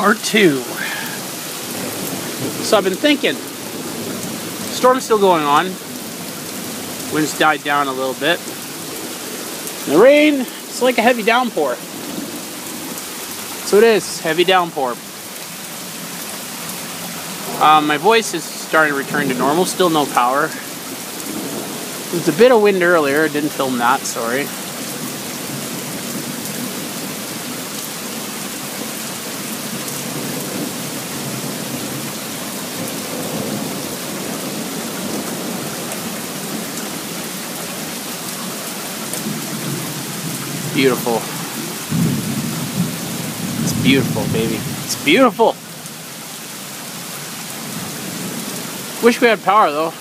Part 2. So I've been thinking, storm's still going on. Wind's died down a little bit. The rain, it's like a heavy downpour. So it is, heavy downpour. My voice is starting to return to normal, still no power. There was a bit of wind earlier, didn't film that, sorry. Beautiful. It's beautiful, baby. It's beautiful. Wish we had power though.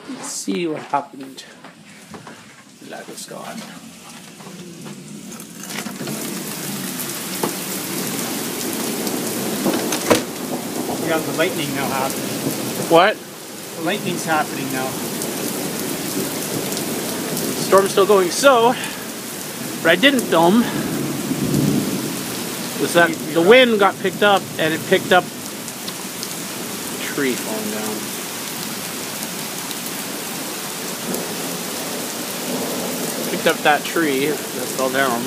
Let's see what happened. Light was gone. We got the lightning now happening. What? The lightning's happening now. Storm's still going. So, what I didn't film was that the wind got picked up and it picked up a tree falling down. Picked up that tree that fell down.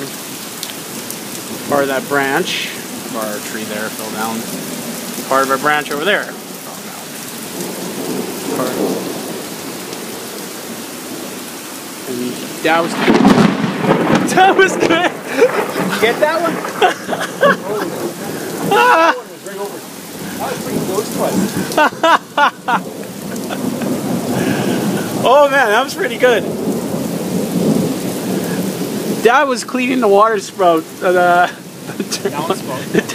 Part of that branch, our tree there fell down. Part of our branch over there fell down. And that was good. That was good. Get that one? That one was right over. That was pretty close to us. Oh man, that was pretty good. Dad was cleaning the water spout, the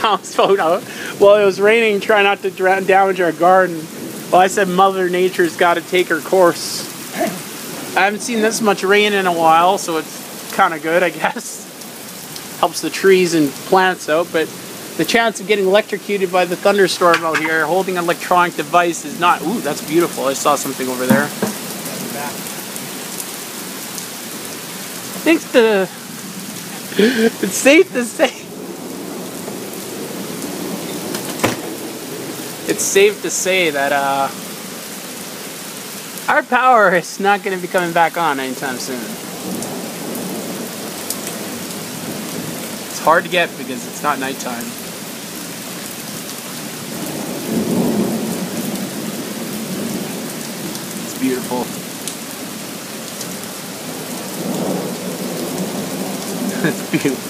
downspout out. Well, it was raining, trying not to damage our garden. Well, I said Mother Nature's got to take her course. I haven't seen this much rain in a while, so it's kind of good, I guess. Helps the trees and plants out, but the chance of getting electrocuted by the thunderstorm out here, holding an electronic device is not... Ooh, that's beautiful. I saw something over there. I think it's safe to say. It's safe to say that our power is not going to be coming back on anytime soon. It's hard to get because it's not nighttime. It's beautiful. It's beautiful.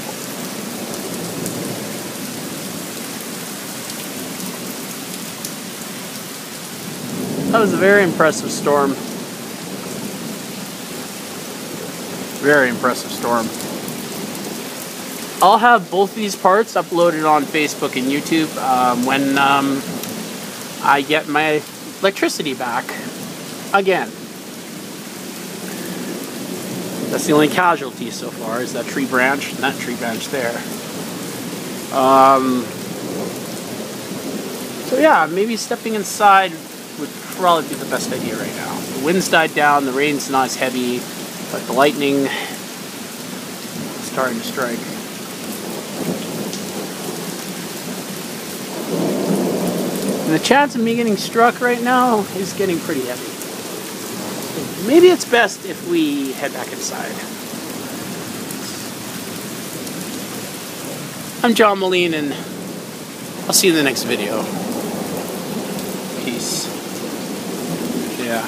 That was a very impressive storm. Very impressive storm. I'll have both these parts uploaded on Facebook and YouTube when I get my electricity back again. That's the only casualty so far, is that tree branch and that tree branch there. So yeah, maybe stepping inside would probably be the best idea right now. The wind's died down, the rain's not as heavy, but the lightning is starting to strike. And the chance of me getting struck right now is getting pretty heavy. Maybe it's best if we head back inside. I'm John Moline, and I'll see you in the next video. Peace. Yeah.